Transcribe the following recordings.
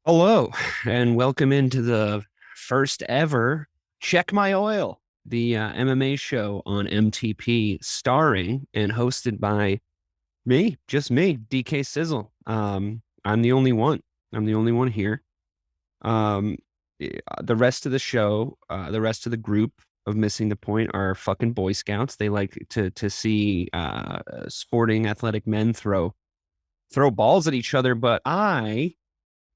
Hello, and welcome into the first ever Check My Oil, the MMA show on MTP, starring and hosted by me, just me, DK Sizzle. I'm the only one. I'm the only one here. Um, the rest of the show, the rest of the group of Missing the Point are fucking Boy Scouts. They like to see sporting athletic men throw balls at each other, but I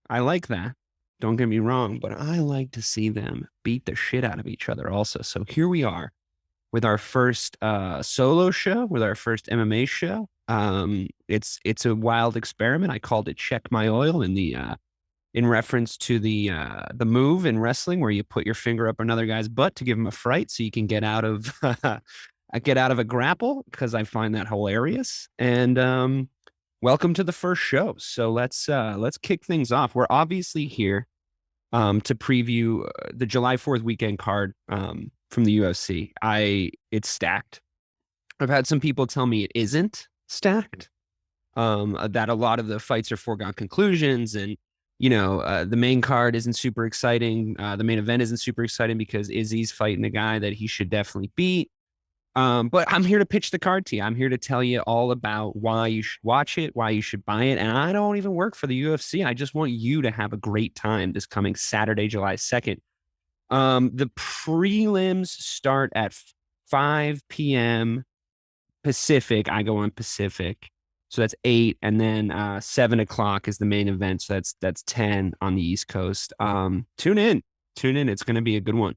like that. Don't get me wrong, but I like to see them beat the shit out of each other also. So here we are with our first solo show, with our first MMA show. It's a wild experiment. I called it Check My Oil in reference to the move in wrestling where you put your finger up another guy's butt to give him a fright so you can get out of get out of a grapple, because I find that hilarious. And welcome to the first show. So let's kick things off. We're obviously here to preview the July 4th weekend card from the UFC. It's stacked. I've had some people tell me it isn't stacked. That a lot of the fights are foregone conclusions, and the main card isn't super exciting. The main event isn't super exciting because Izzy's fighting a guy that he should definitely beat. But I'm here to pitch the card to you. I'm here to tell you all about why you should watch it, why you should buy it. And I don't even work for the UFC. I just want you to have a great time this coming Saturday, July 2nd. The prelims start at 5 p.m. Pacific. I go on Pacific. So that's 8. And then 7 o'clock is the main event. So that's 10 on the East Coast. Tune in. Tune in. It's going to be a good one.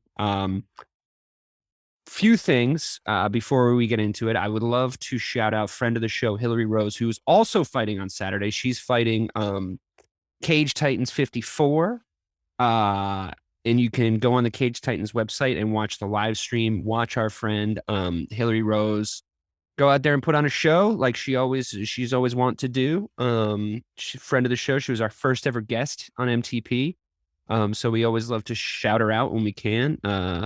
Few things before we get into it. I would love to shout out friend of the show, Hillary Rose, who's also fighting on Saturday. She's fighting Cage Titans 54. And you can go on the Cage Titans website and watch the live stream, watch our friend Hillary Rose go out there and put on a show like she's always want to do. Friend of the show. She was our first ever guest on MTP. So we always love to shout her out when we can.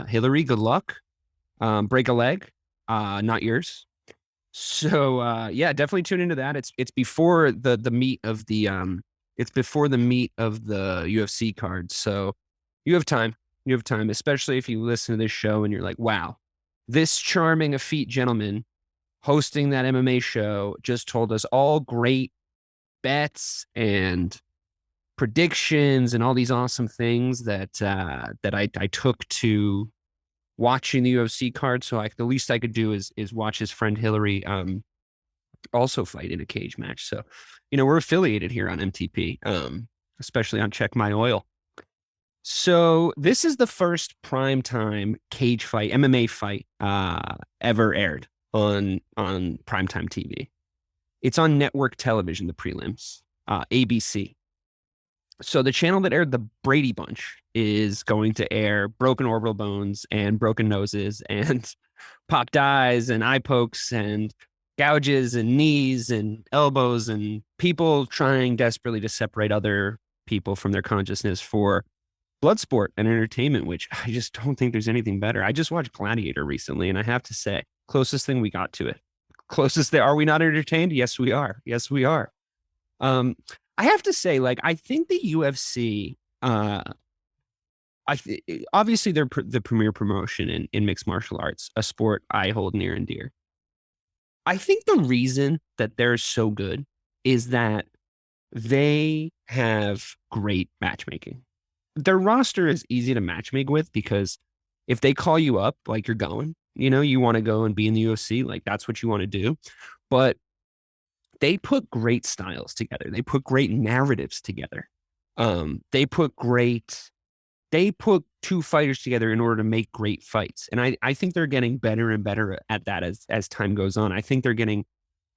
Hillary, good luck. Break a leg, not yours. So yeah, definitely tune into that. It's before the meat of the it's before the meat of the UFC card. So you have time. You have time, especially if you listen to this show and you're like, wow, this charming, effete gentleman hosting that MMA show just told us all great bets and predictions and all these awesome things that I took to watching the UFC card. So the least I could do is watch his friend Hillary also fight in a cage match. So, we're affiliated here on MTP, especially on Check My Oil. So this is the first primetime cage fight, MMA fight, ever aired on primetime TV. It's on network television, the prelims, ABC. So the channel that aired the Brady Bunch is going to air broken orbital bones and broken noses and popped eyes and eye pokes and gouges and knees and elbows and people trying desperately to separate other people from their consciousness for blood sport and entertainment, which I just don't think there's anything better. I just watched Gladiator recently, and I have to say, closest thing we got to it. Closest there. Are we not entertained? Yes, we are. Yes, we are. Um, I have to say, like, I think the UFC, obviously they're the premier promotion in mixed martial arts, a sport I hold near and dear. I think the reason that they're so good is that they have great matchmaking. Their roster is easy to matchmake with because if they call you up, like you're going, you want to go and be in the UFC, like that's what you want to do. But they put great styles together. They put great narratives together. They put two fighters together in order to make great fights. And I think they're getting better and better at that as time goes on. I think they're getting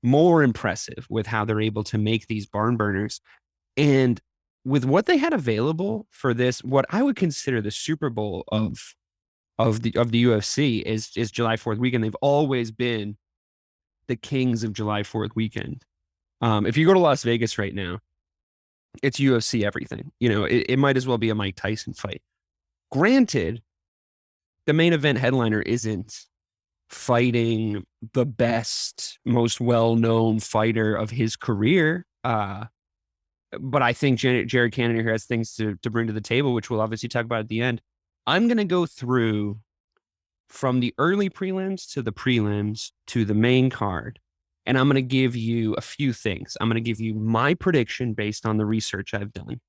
more impressive with how they're able to make these barn burners. And with what they had available for this, what I would consider the Super Bowl of the UFC is July 4th weekend. They've always been the kings of July 4th weekend. If you go to Las Vegas right now, it's UFC everything. It might as well be a Mike Tyson fight. Granted, the main event headliner isn't fighting the best, most well-known fighter of his career. but I think Jared Cannonier here has things to bring to the table, which we'll obviously talk about at the end. I'm going to go through from the early prelims to the prelims to the main card. And I'm going to give you a few things. I'm going to give you my prediction based on the research I've done.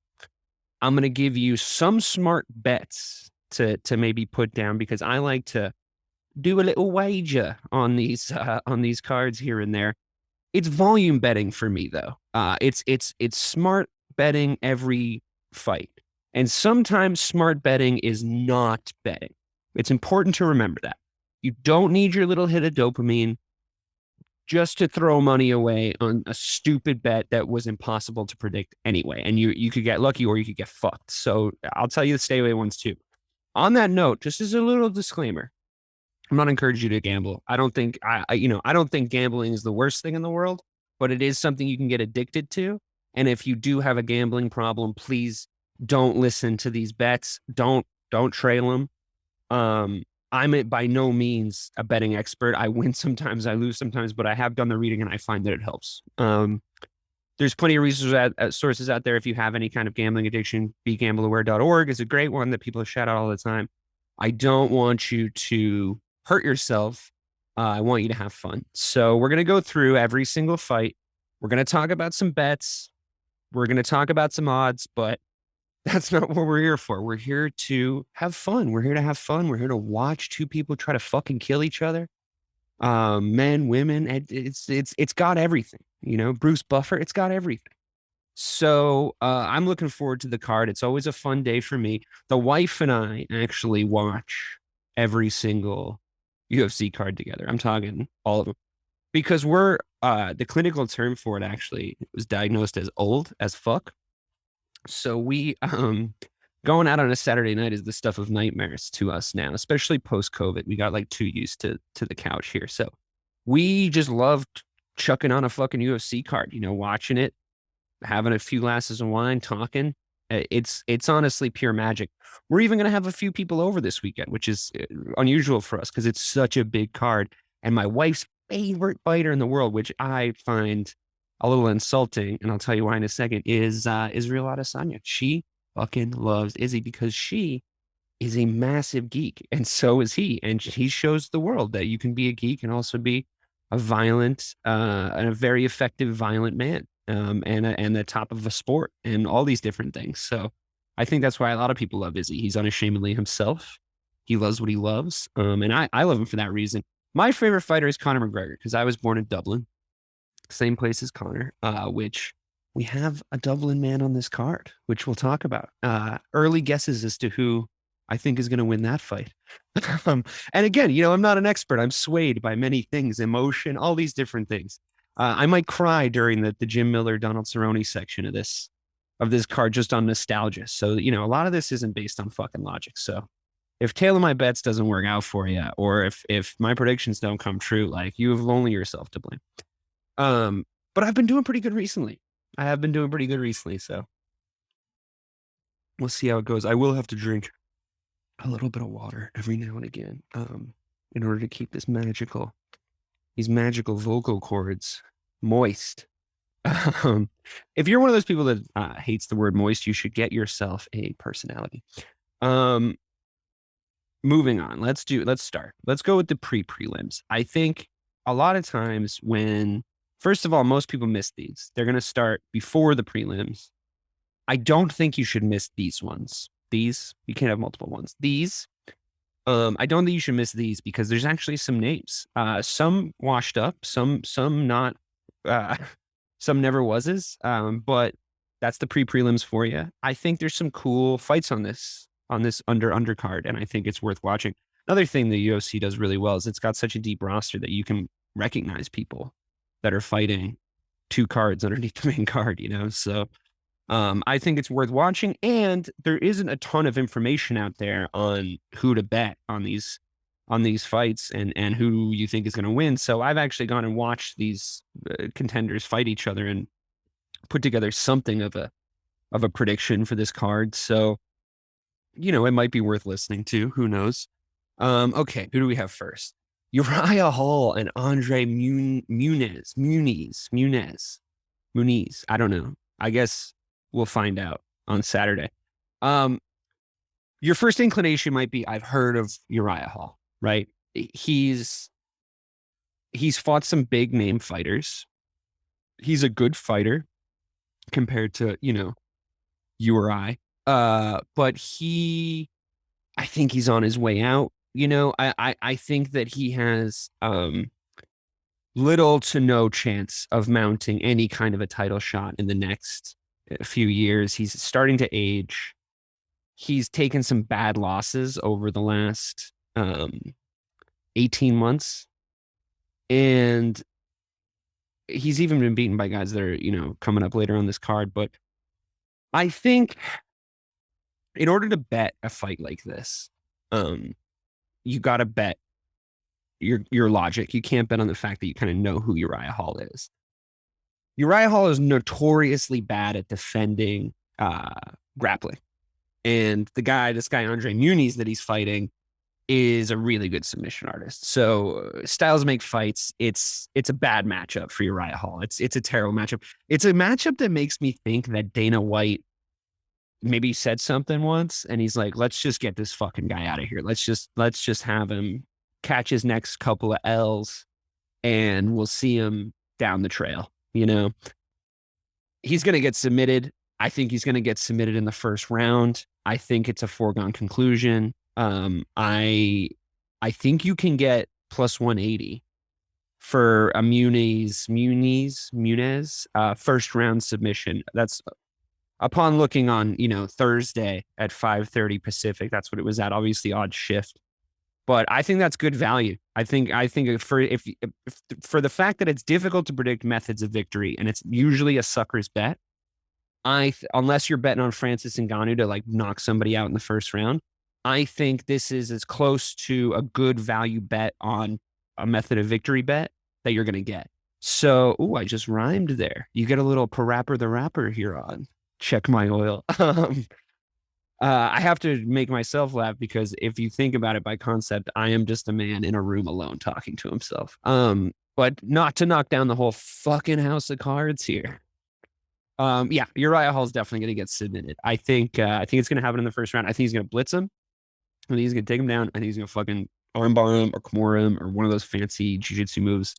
I'm going to give you some smart bets to maybe put down because I like to do a little wager on these cards here and there. It's volume betting for me though. It's smart betting every fight. And sometimes smart betting is not betting. It's important to remember that. You don't need your little hit of dopamine just to throw money away on a stupid bet that was impossible to predict anyway. And you could get lucky or you could get fucked. So I'll tell you the stay away ones too. On that note, just as a little disclaimer, I'm not encouraging you to gamble. I don't think I don't think gambling is the worst thing in the world, but it is something you can get addicted to. And if you do have a gambling problem, please don't listen to these bets. Don't trail them. I'm by no means a betting expert. I win sometimes, I lose sometimes, but I have done the reading and I find that it helps. There's plenty of sources out there. If you have any kind of gambling addiction, begambleaware.org is a great one that people shout out all the time. I don't want you to hurt yourself. I want you to have fun. So we're going to go through every single fight. We're going to talk about some bets. We're going to talk about some odds, but that's not what we're here for. We're here to have fun. We're here to have fun. We're here to watch two people try to fucking kill each other. Men, women, it's got everything. Bruce Buffer, it's got everything. So I'm looking forward to the card. It's always a fun day for me. The wife and I actually watch every single UFC card together. I'm talking all of them because we're the clinical term for it actually was diagnosed as old as fuck. So we going out on a Saturday night is the stuff of nightmares to us now, especially post COVID. We got like too used to the couch here. So we just loved chucking on a fucking UFC card, watching it, having a few glasses of wine, talking. It's honestly pure magic. We're even going to have a few people over this weekend, which is unusual for us because it's such a big card. And my wife's favorite fighter in the world, which I find a little insulting, and I'll tell you why in a second, is Israel Adesanya. She fucking loves Izzy because she is a massive geek, and so is he. And he shows the world that you can be a geek and also be a violent and a very effective violent man, and the top of a sport and all these different things. So I think that's why a lot of people love Izzy. He's unashamedly himself. He loves what he loves, and I love him for that reason. My favorite fighter is Conor McGregor because I was born in Dublin. Same place as Connor, which we have a Dublin man on this card, which we'll talk about. Early guesses as to who I think is going to win that fight. And again, I'm not an expert. I'm swayed by many things, emotion, all these different things. I might cry during the Jim Miller, Donald Cerrone section of this card just on nostalgia. So, a lot of this isn't based on fucking logic. So if Tailor My Bets doesn't work out for you, or if my predictions don't come true, like you have only yourself to blame. But I've been doing pretty good recently. I have been doing pretty good recently, so we'll see how it goes. I will have to drink a little bit of water every now and again, in order to keep these magical vocal cords moist. If you're one of those people that hates the word moist, you should get yourself a personality. Moving on, let's start. Let's go with the prelims. I think a lot of times first of all, most people miss these. They're going to start before the prelims. I don't think you should miss these ones. These, you can't have multiple ones. These, I don't think you should miss these because there's actually some names. Some washed up, some not, some never wases. But that's the prelims for you. I think there's some cool fights on this undercard, and I think it's worth watching. Another thing the UFC does really well is it's got such a deep roster that you can recognize people that are fighting two cards underneath the main card, So I think it's worth watching. And there isn't a ton of information out there on who to bet on these fights and who you think is going to win. So I've actually gone and watched these contenders fight each other and put together something of a prediction for this card. So, it might be worth listening to. Who knows? Okay, who do we have first? Uriah Hall and Andre Muniz. I don't know. I guess We'll find out on Saturday. Um, your first inclination might be, I've heard of Uriah Hall, right? He's fought some big name fighters. He's a good fighter compared to, you or I. But I think he's on his way out. I think that he has little to no chance of mounting any kind of a title shot in the next few years. He's starting to age. He's taken some bad losses over the last 18 months. And he's even been beaten by guys that are, coming up later on this card. But I think in order to bet a fight like this, you got to bet your logic. You can't bet on the fact that you kind of know who Uriah Hall is. Uriah Hall is notoriously bad at defending grappling. And this guy, Andre Muniz, that he's fighting, is a really good submission artist. So styles make fights. It's a bad matchup for Uriah Hall. It's a terrible matchup. It's a matchup that makes me think that Dana White maybe said something once and he's like, let's just get this fucking guy out of here. Let's just have him catch his next couple of L's and we'll see him down the trail. He's going to get submitted. I think he's going to get submitted in the first round. I think it's a foregone conclusion. I think you can get plus 180 for a Muniz first round submission. That's upon looking on, Thursday at 5:30 Pacific. That's what it was at. Obviously odd shift, but I think that's good value. I think for for the fact that it's difficult to predict methods of victory and it's usually a sucker's bet. Unless you're betting on Francis Ngannou to like knock somebody out in the first round, I think this is as close to a good value bet on a method of victory bet that you're going to get. So, I just rhymed there. You get a little Parappa the Rapper here on Check My Oil. I have to make myself laugh because if you think about it by concept, I am just a man in a room alone talking to himself. But not to knock down the whole fucking house of cards here. Yeah, Uriah Hall is definitely going to get submitted. I think it's going to happen in the first round. I think he's going to blitz him. I think he's going to take him down. I think he's going to fucking armbar him or Kimura him or one of those fancy jiu-jitsu moves.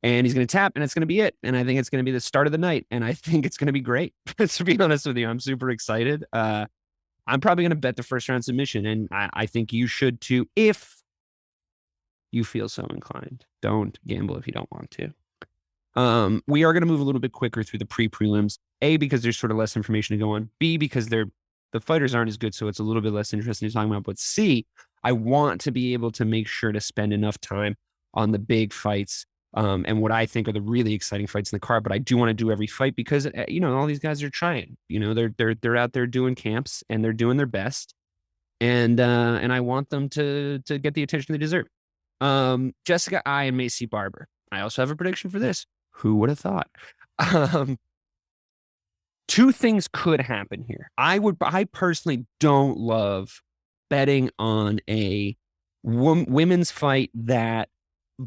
And he's going to tap and it's going to be it. And I think it's going to be the start of the night. And I think it's going to be great. To be honest with you, I'm super excited. I'm probably going to bet the first round submission. And I think you should too, if you feel so inclined. Don't gamble if you don't want to. We are going to move a little bit quicker through the pre-prelims. A, because there's sort of less information to go on. B, because the fighters aren't as good, so it's a little bit less interesting to talk about. But C, I want to be able to make sure to spend enough time on the big fights and what I think are the really exciting fights in the card. But I do want to do every fight because all these guys are trying. They're out there doing camps and they're doing their best, and I want them to get the attention they deserve. Jessica I and Macy Barber. I also have a prediction for this. Who would have thought? Two things could happen here. I personally don't love betting on a women's fight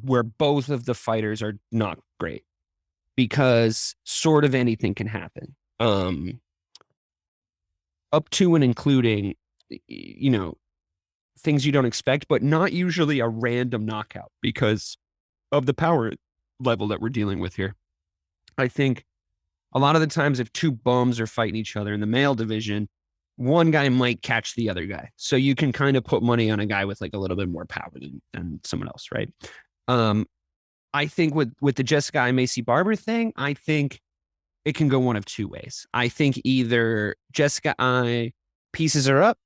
where both of the fighters are not great because sort of anything can happen. Up to and including, things you don't expect, but not usually a random knockout because of the power level that we're dealing with here. I think a lot of the times if two bums are fighting each other in the male division, one guy might catch the other guy. So you can kind of put money on a guy with like a little bit more power than someone else, right? I think with the Jessica I Macy Barber thing, I think it can go one of two ways. I think either Jessica I pieces up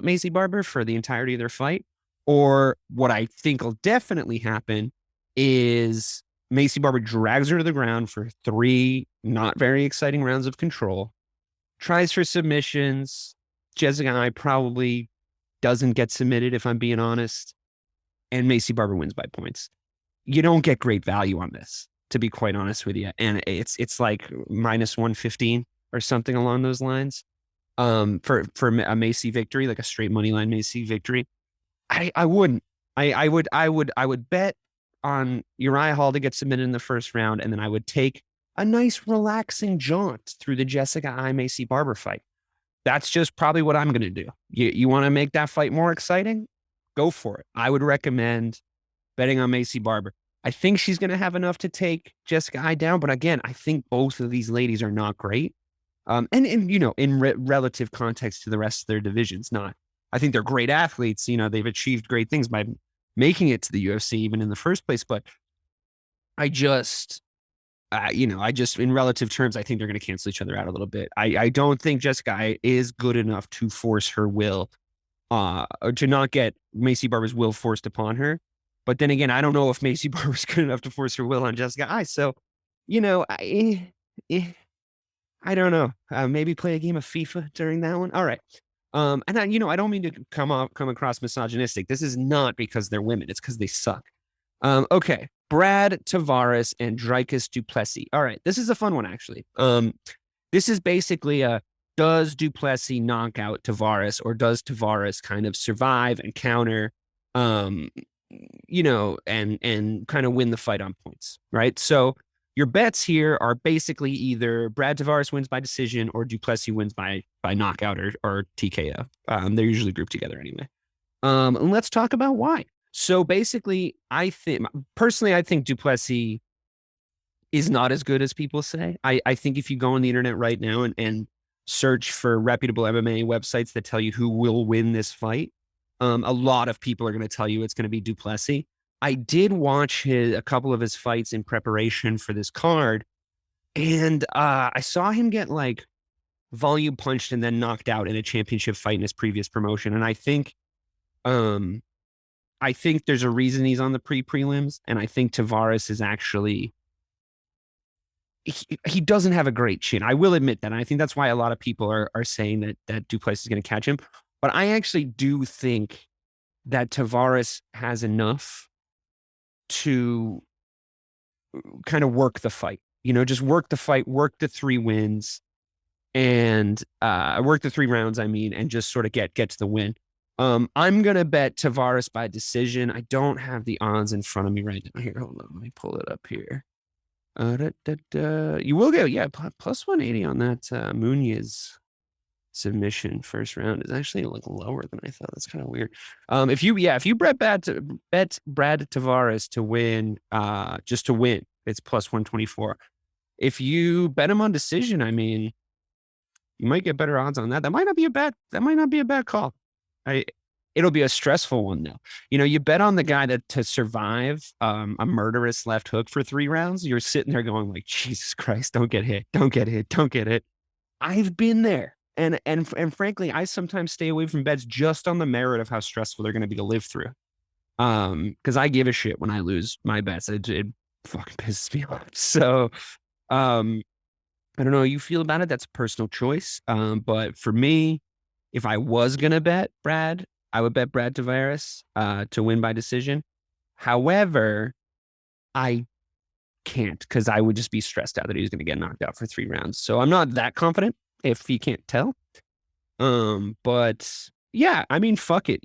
Macy Barber for the entirety of their fight, or what I think will definitely happen is Macy Barber drags her to the ground for 3 not very exciting rounds of control, tries for submissions. Jessica I probably doesn't get submitted, if I'm being honest, and Macy Barber wins by points. You don't get great value on this, to be quite honest with you. And it's like minus 115 or something along those lines for a Macy victory, like a straight money line Macy victory. I wouldn't. I would bet on Uriah Hall to get submitted in the first round, and then I would take a nice relaxing jaunt through the Jessica I Macy Barber fight. That's just probably what I'm going to do. You want to make that fight more exciting? Go for it. I would recommend betting on Macy Barber. I think she's going to have enough to take Jessica I down. But again, I think both of these ladies are not great. And you know, in relative context to the rest of their divisions, not. I think they're great athletes. You know, they've achieved great things by making it to the UFC even in the first place. But I just, I just, in relative terms, I think they're going to cancel each other out a little bit. I don't think Jessica I is good enough to force her will, or to not get Macy Barber's will forced upon her. But then again, I don't know if Macy Barber's good enough to force her will on Jessica I. So, you know, I don't know. Maybe play a game of FIFA during that one. All right. And I don't mean to come across misogynistic. This is not because they're women. It's because they suck. Okay. Brad Tavares and Dricus du Plessis. All right. This is a fun one, actually. This is basically does du Plessis knock out Tavares, or does Tavares kind of survive and counter, and kind of win the fight on points, right? So your bets here are basically either Brad Tavares wins by decision or du Plessis wins by knockout or TKO. They're usually grouped together anyway. And let's talk about why. So basically, I think du Plessis is not as good as people say. I think if you go on the internet right now and search for reputable MMA websites that tell you who will win this fight, a lot of people are going to tell you it's going to be du Plessis. I did watch a couple of his fights in preparation for this card, and I saw him get like volume punched and then knocked out in a championship fight in his previous promotion. And I think there's a reason he's on the prelims, and I think Tavares is actually he doesn't have a great chin. I will admit that. And I think that's why a lot of people are saying that du Plessis is going to catch him. But I actually do think that Tavares has enough to kind of work the fight, just work the fight, work the 3 wins, and work the 3 rounds, and just sort of get to the win. I'm going to bet Tavares by decision. I don't have the odds in front of me right now. Here, hold on. Let me pull it up here. You will get, plus 180 on that Munoz submission first round is actually like lower than I thought. That's kind of weird. If you bet Brad Tavares to win, just to win, it's plus 124. If you bet him on decision, you might get better odds on that. That might not be a bad call. It'll be a stressful one though. You bet on the guy to survive a murderous left hook for 3 rounds. You're sitting there going like, Jesus Christ, don't get hit. I've been there. And frankly, I sometimes stay away from bets just on the merit of how stressful they're going to be to live through. Because I give a shit when I lose my bets. It fucking pisses me off. So, I don't know how you feel about it. That's a personal choice. But for me, if I was going to bet Brad, I would bet Brad Tavares to win by decision. However, I can't, because I would just be stressed out that he's going to get knocked out for 3 rounds. So I'm not that confident, if you can't tell. But yeah, fuck it.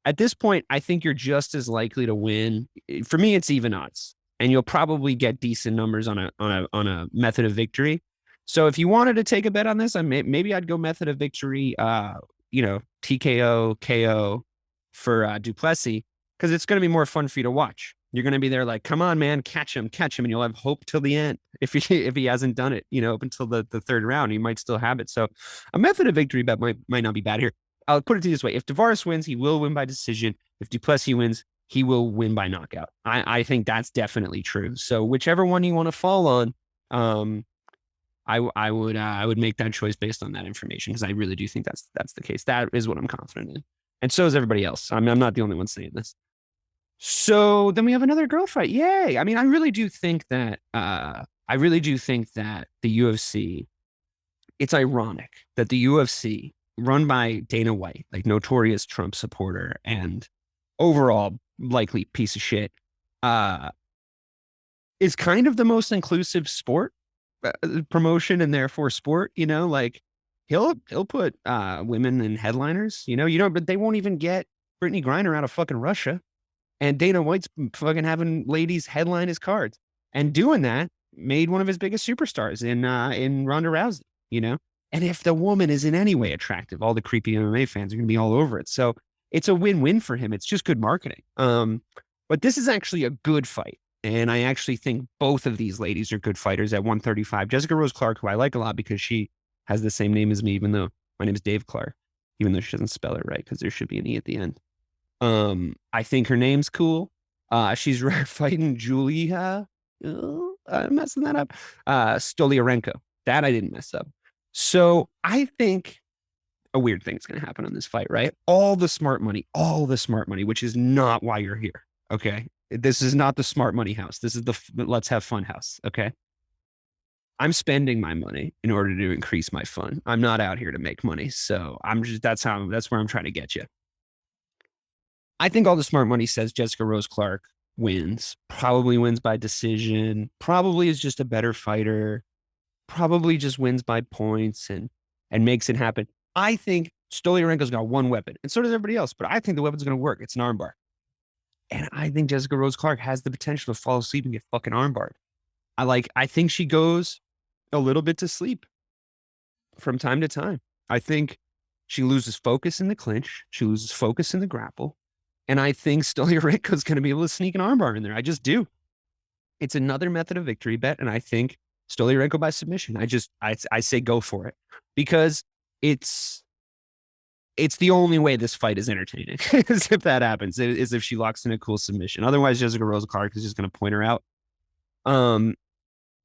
At this point, I think you're just as likely to win. For me, it's even odds, and you'll probably get decent numbers on a method of victory. So if you wanted to take a bet on this, maybe I'd go method of victory, TKO, KO for du Plessis, because it's going to be more fun for you to watch. You're going to be there like, come on, man, catch him. And you'll have hope till the end. If he hasn't done it, up until the 3rd round, he might still have it. So a method of victory bet might not be bad here. I'll put it to you this way. If Tavares wins, he will win by decision. If du Plessis wins, he will win by knockout. I think that's definitely true. So whichever one you want to fall on, I would make that choice based on that information, because I really do think that's the case. That is what I'm confident in. And so is everybody else. I'm not the only one saying this. So then we have another girl fight. Yay. I really do think that the UFC, it's ironic that the UFC, run by Dana White, like notorious Trump supporter and overall likely piece of shit, is kind of the most inclusive sport promotion, and therefore sport, like he'll put women in headliners, but they won't even get Brittany Griner out of fucking Russia. And Dana White's fucking having ladies headline his cards and doing that made one of his biggest superstars in Ronda Rousey, you know? And if the woman is in any way attractive, all the creepy MMA fans are going to be all over it. So it's a win-win for him. It's just good marketing. But this is actually a good fight. And I actually think both of these ladies are good fighters at 135. Jessica Rose Clarke, who I like a lot because she has the same name as me, even though my name is Dave Clarke, even though she doesn't spell it right because there should be an E at the end. I think her name's cool. She's fighting Julia. I'm messing that up. Stoliarenko. That I didn't mess up. So I think a weird thing's going to happen on this fight, right? All the smart money, which is not why you're here. Okay. This is not the smart money house. This is the let's have fun house. Okay. I'm spending my money in order to increase my fun. I'm not out here to make money. So that's where I'm trying to get you. I think all the smart money says Jessica Rose Clarke wins, probably wins by decision, probably is just a better fighter, probably just wins by points and makes it happen. I think Stoliarenko's got one weapon, and so does everybody else, but I think the weapon's going to work. It's an armbar. And I think Jessica Rose Clarke has the potential to fall asleep and get fucking armbarred. I think she goes a little bit to sleep from time to time. I think she loses focus in the clinch. She loses focus in the grapple. And I think Stoliarenko's going to be able to sneak an armbar in there. I just do. It's another method of victory bet. And I think Stoliarenko by submission. I say go for it because it's the only way this fight is entertaining is if that happens, is if she locks in a cool submission. Otherwise, Jessica Rose Clarke is just going to point her out.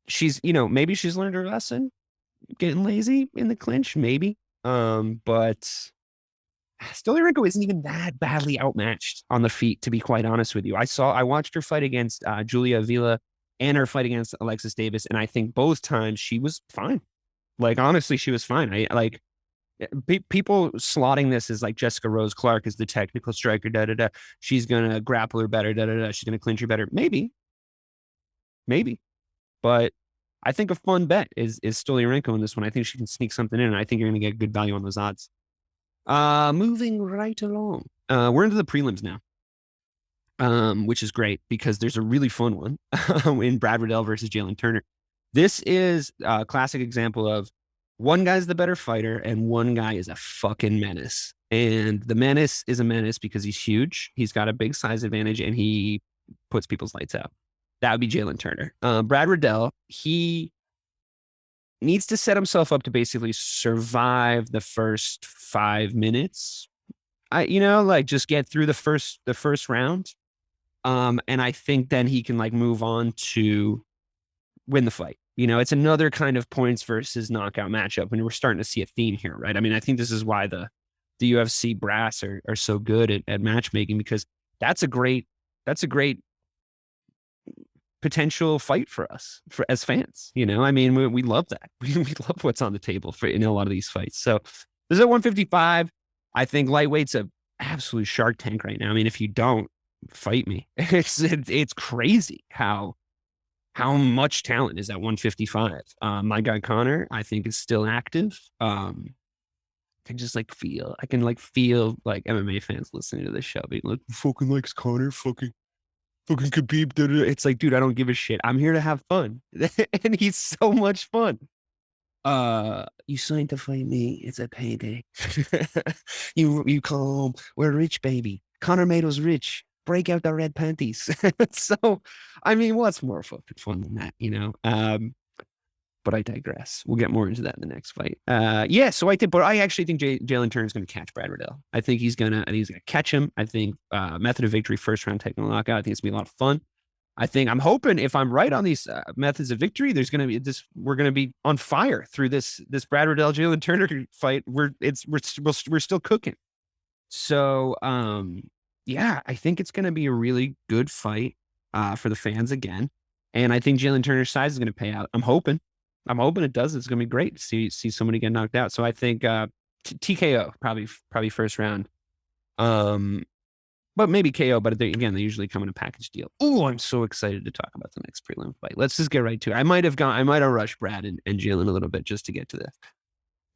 She's, maybe she's learned her lesson getting lazy in the clinch, maybe. But Stoliarenko isn't even that badly outmatched on the feet, to be quite honest with you. I watched her fight against Julia Avila and her fight against Alexis Davis, and I think both times she was fine. Like, honestly, she was fine. People slotting this as like Jessica Rose Clarke is the technical striker, da-da-da. She's going to grapple her better, da-da-da. She's going to clinch her better. Maybe. But I think a fun bet is Stoliarenko in this one. I think she can sneak something in, and I think you're going to get good value on those odds. Moving right along. We're into the prelims now, which is great because there's a really fun one in Brad Riddell versus Jalen Turner. This is a classic example of one guy's the better fighter and one guy is a fucking menace. And the menace is a menace because he's huge. He's got a big size advantage and he puts people's lights out. That would be Jalen Turner. Brad Riddell, he needs to set himself up to basically survive the first 5 minutes. Just get through the first round. And I think then he can move on to win the fight. It's another kind of points versus knockout matchup. And we're starting to see a theme here, right? I mean, I think this is why the UFC brass are so good at matchmaking, because that's a great potential fight for us as fans. I mean, we love that. We love what's on the table in a lot of these fights. So this is at 155. I think lightweight's a absolute shark tank right now. I mean, if you don't fight me, it's crazy how much talent is at 155. My guy Connor, I think, is still active. I can feel MMA fans listening to this show being like, fucking likes Connor, fucking Khabib. It's like, dude, I don't give a shit. I'm here to have fun. And he's so much fun. You signed to fight me. It's a payday. You come. We're rich, baby. Connor made us rich. Break out the red panties. So, I mean, what's more fucking fun than that, But I digress. We'll get more into that in the next fight. But I actually think Jalen Turner is going to catch Brad Riddell. I think he's gonna catch him. I think method of victory, first round technical knockout. I think it's gonna be a lot of fun. I'm hoping if I'm right on these methods of victory, there's gonna be we're gonna be on fire through this Brad Riddell Jalen Turner fight. We're still cooking. So I think it's gonna be a really good fight for the fans again, and I think Jalen Turner's size is gonna pay out. I'm hoping it does. It's gonna be great to see somebody get knocked out. So I think TKO probably first round. But maybe KO, but they usually come in a package deal. Oh, I'm so excited to talk about the next prelim fight. Let's just get right to it. I might have rushed Brad and Jalen a little bit just to get to this.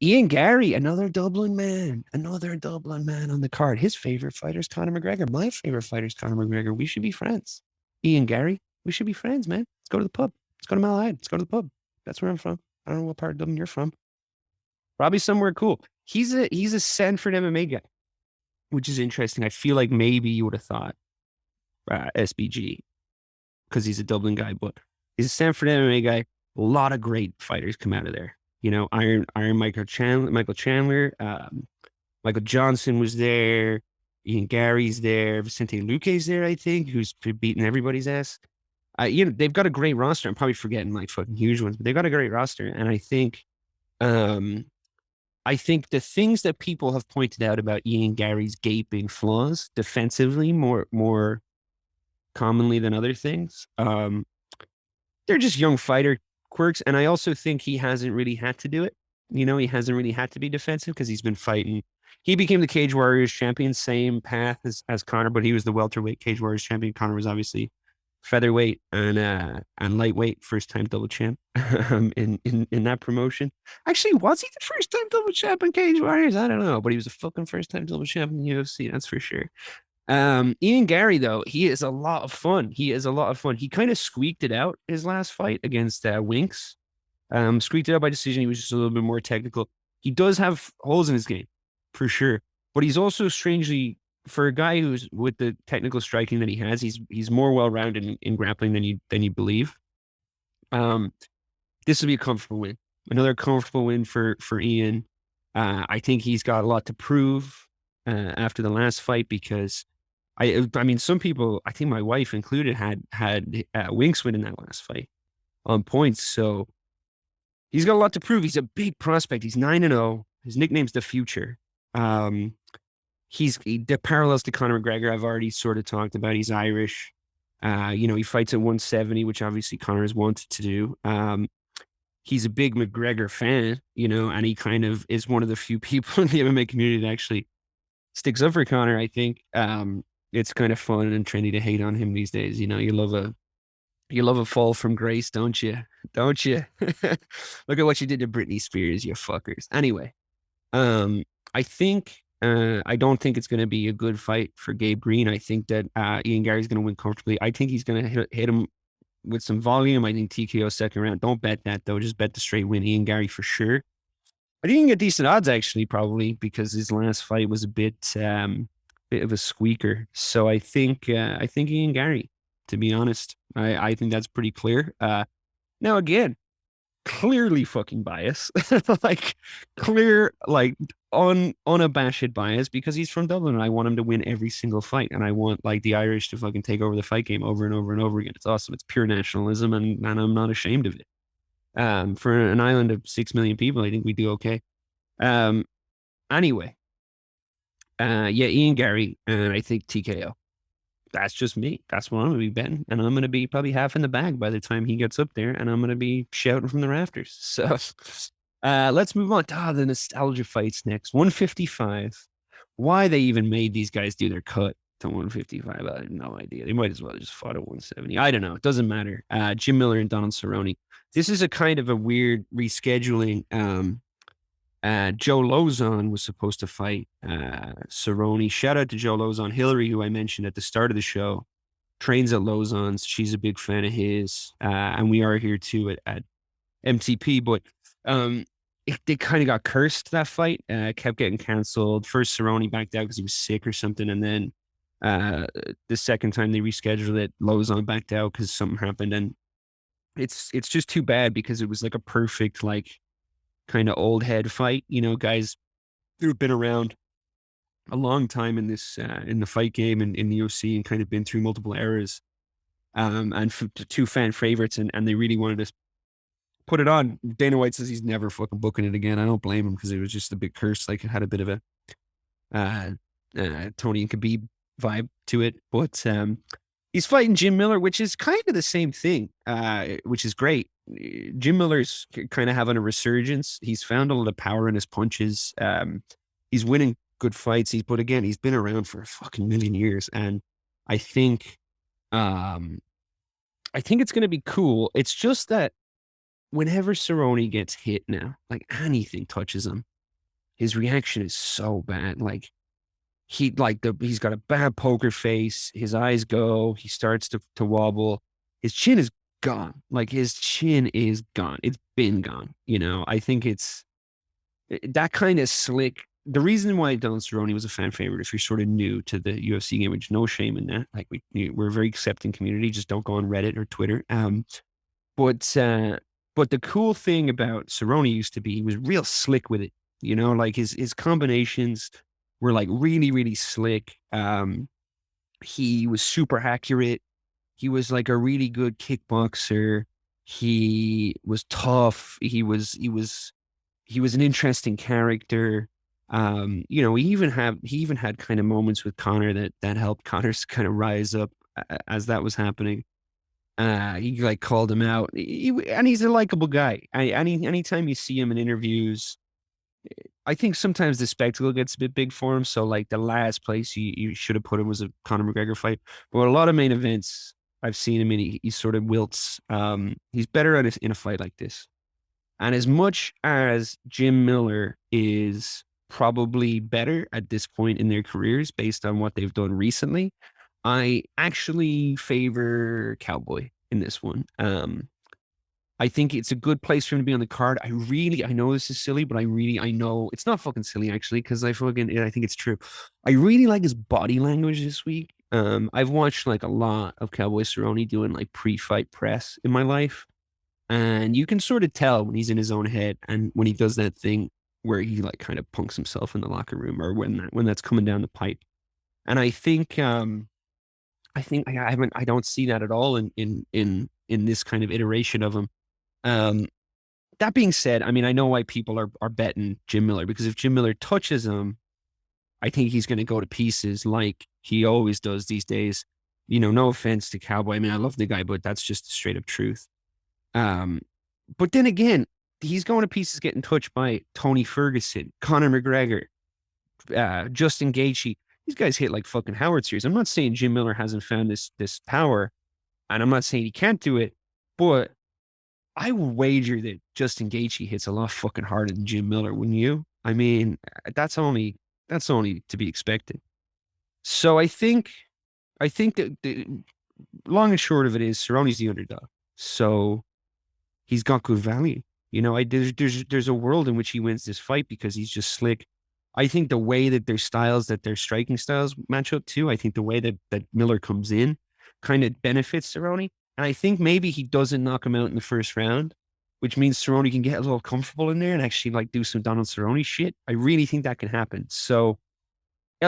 Ian Gary, another Dublin man on the card. His favorite fighter is Conor McGregor. My favorite fighter is Conor McGregor. We should be friends. Ian Gary, we should be friends, man. Let's go to the pub. Let's go to Malahide. Let's go to the pub. That's where I'm from. I don't know what part of Dublin you're from. Probably somewhere cool. He's a Sanford MMA guy, which is interesting. I feel like maybe you would have thought SBG because he's a Dublin guy, but he's a Sanford MMA guy. A lot of great fighters come out of there. You know, Iron Michael Chandler, Michael Johnson was there. Ian Gary's there. Vicente Luque's there, I think, who's beating everybody's ass. You know, they've got a great roster. I'm probably forgetting like fucking huge ones, but they've got a great roster. And um, I think the things that people have pointed out about Ian Gary's gaping flaws defensively more commonly than other things, they're just young fighter quirks. And I also think he hasn't really had to do it. You know, he hasn't really had to be defensive because he's been fighting. He became the Cage Warriors champion, same path as Conor, but he was the welterweight Cage Warriors champion. Conor was obviously featherweight and lightweight, first time double champ in that promotion. Actually, was he the first time double champ in Cage Warriors? I don't know, but he was a fucking first time double champ in the UFC, that's for sure. Ian Gary, though, he is a lot of fun. He kind of squeaked it out his last fight against Winks. Squeaked it out by decision. He was just a little bit more technical. He does have holes in his game, for sure. But he's also strangely, for a guy who's with the technical striking that he has, he's more well-rounded in grappling than you believe. This will be a comfortable win. Another comfortable win for Ian. I think he's got a lot to prove after the last fight because I mean, some people, I think my wife included, had Winks win in that last fight on points. So he's got a lot to prove. He's a big prospect. He's 9-0. His nickname's The Future. The parallels to Conor McGregor, I've already sort of talked about. He's Irish. You know, he fights at 170, which obviously Conor has wanted to do. He's a big McGregor fan, you know, and he kind of is one of the few people in the MMA community that actually sticks up for Conor, I think. It's kind of fun and trendy to hate on him these days. You know, you love a fall from grace, don't you? Don't you? Look at what you did to Britney Spears, you fuckers. Anyway, I don't think it's going to be a good fight for Gabe Green. I think that Ian Gary's going to win comfortably. I think he's going to hit him with some volume. I think TKO second round. Don't bet that though. Just bet the straight win. Ian Gary for sure. I think you can get decent odds actually, probably because his last fight was a bit of a squeaker. So I think Ian Gary, to be honest. I think that's pretty clear. Now again, clearly fucking bias, like clear, like unabashed bias because he's from Dublin and I want him to win every single fight. And I want like the Irish to fucking take over the fight game over and over and over again. It's awesome. It's pure nationalism and I'm not ashamed of it. For an island of 6 million people, I think we do okay. Anyway, yeah, Ian Gary, and I think TKO. That's just me. That's what I'm going to be betting. And I'm going to be probably half in the bag by the time he gets up there. And I'm going to be shouting from the rafters. So let's move on to the nostalgia fights next. 155. Why they even made these guys do their cut to 155, I have no idea. They might as well just fought at 170. I don't know. It doesn't matter. Jim Miller and Donald Cerrone. This is a kind of a weird rescheduling. Joe Lozon was supposed to fight Cerrone. Shout out to Joe Lozon. Hillary, who I mentioned at the start of the show, trains at Lozon's. She's a big fan of his. And we are here too at MTP. But they kind of got cursed, that fight. Kept getting canceled. First, Cerrone backed out because he was sick or something. And then the second time they rescheduled it, Lozon backed out because something happened. And it's just too bad because it was like a perfect, like, kind of old head fight, you know, guys who've been around a long time in this in the fight game and in the UFC and kind of been through multiple eras, and two fan favorites, and they really wanted to put it on. Dana White says he's never fucking booking it again. I don't blame him because it was just a big curse. Like it had a bit of a Tony and Khabib vibe to it, but he's fighting Jim Miller, which is kind of the same thing, which is great. Jim Miller's kind of having a resurgence. He's found a lot of power in his punches. He's winning good fights. But again, he's been around for a fucking million years. And I think it's going to be cool. It's just that whenever Cerrone gets hit now, like anything touches him, his reaction is so bad. Like he's got a bad poker face. His eyes go. He starts to wobble. His chin is gone. Like his chin is gone. It's been gone. I think it's that kind of slick. The reason why Don Cerrone was a fan favorite, if you're sort of new to the UFC game, which no shame in that. Like we're a very accepting community. Just don't go on Reddit or Twitter. But but the cool thing about Cerrone used to be he was real slick with it. Like his combinations were like really, really slick. He was super accurate. He was like a really good kickboxer. He was tough. He was an interesting character. He even had kind of moments with Connor that helped Connor kind of rise up as that was happening. He like called him out, and he's a likable guy. Anytime you see him in interviews, I think sometimes the spectacle gets a bit big for him. So like the last place you should have put him was a Conor McGregor fight. But a lot of main events I've seen him in, he sort of wilts. He's better in a fight like this. And as much as Jim Miller is probably better at this point in their careers based on what they've done recently, I actually favor Cowboy in this one. I think it's a good place for him to be on the card. I know this is silly, but I know it's not fucking silly actually, because I think it's true. I really like his body language this week. I've watched like a lot of Cowboy Cerrone doing like pre-fight press in my life. And you can sort of tell when he's in his own head and when he does that thing where he like kind of punks himself in the locker room or when that's coming down the pipe. And I don't see that at all in this kind of iteration of him. That being said, I mean, I know why people are betting Jim Miller, because if Jim Miller touches him, I think he's going to go to pieces like he always does these days. No offense to Cowboy. I mean, I love the guy, but that's just the straight up truth. But then again, he's going to pieces getting touched by Tony Ferguson, Conor McGregor, Justin Gaethje. These guys hit like fucking howitzers. I'm not saying Jim Miller hasn't found this power, and I'm not saying he can't do it, but I would wager that Justin Gaethje hits a lot fucking harder than Jim Miller, wouldn't you? I mean, that's only to be expected. So I think that the long and short of it is Cerrone's the underdog. So he's got good value. There's a world in which he wins this fight because he's just slick. I think the way that their striking styles match up too. I think the way that Miller comes in kind of benefits Cerrone. And I think maybe he doesn't knock him out in the first round, which means Cerrone can get a little comfortable in there and actually like do some Donald Cerrone shit. I really think that can happen. So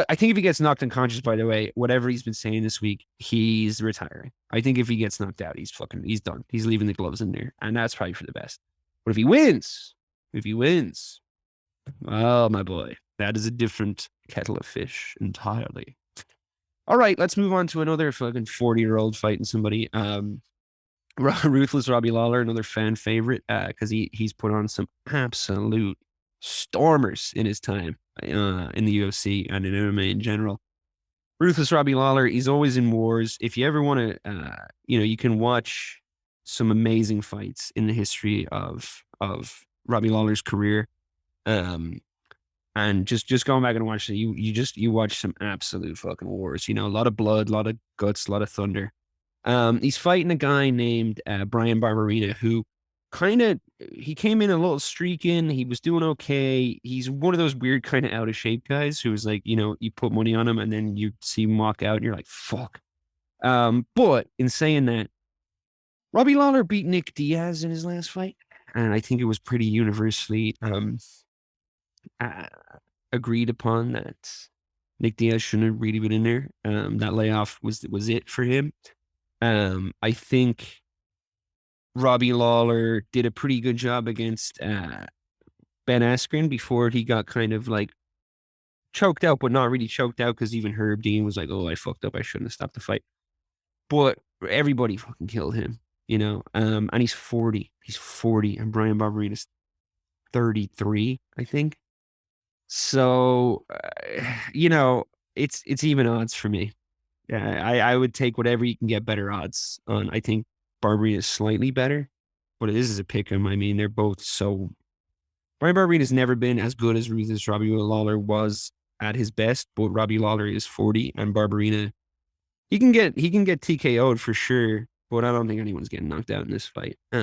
I think if he gets knocked unconscious, by the way, whatever he's been saying this week, he's retiring. I think if he gets knocked out, he's done. He's leaving the gloves in there. And that's probably for the best. But if he wins, well, my boy, that is a different kettle of fish entirely. All right, let's move on to another fucking 40-year-old fighting somebody. Ruthless Robbie Lawler, another fan favorite, because he's put on some absolute stormers in his time in the UFC and in MMA in general. Ruthless Robbie Lawler, he's always in wars. If you ever want to, you can watch some amazing fights in the history of Robbie Lawler's career. And just going back and watching it, you watch some absolute fucking wars. A lot of blood, a lot of guts, a lot of thunder. He's fighting a guy named Brian Barberina, who he came in a little streaking. He was doing okay. He's one of those weird kind of out of shape guys who is like, you put money on him and then you see him walk out and you're like, fuck. But in saying that, Robbie Lawler beat Nick Diaz in his last fight. And I think it was pretty universally agreed upon that Nick Diaz shouldn't have really been in there. That layoff was it for him. I think Robbie Lawler did a pretty good job against Ben Askren before he got kind of like choked out, but not really choked out, because even Herb Dean was like, oh, I fucked up. I shouldn't have stopped the fight. But everybody fucking killed him, and he's 40. He's 40, and Brian Barberina's 33, I think. So, it's even odds for me. I would take whatever you can get better odds on. I think Barberina is slightly better, but this is a pick 'em. I mean, they're both so. Brian Barberina's never been as good as Ruthless Robbie Lawler was at his best, but Robbie Lawler is 40, and Barberina, he can get TKO'd for sure. but I don't think anyone's getting knocked out in this fight. I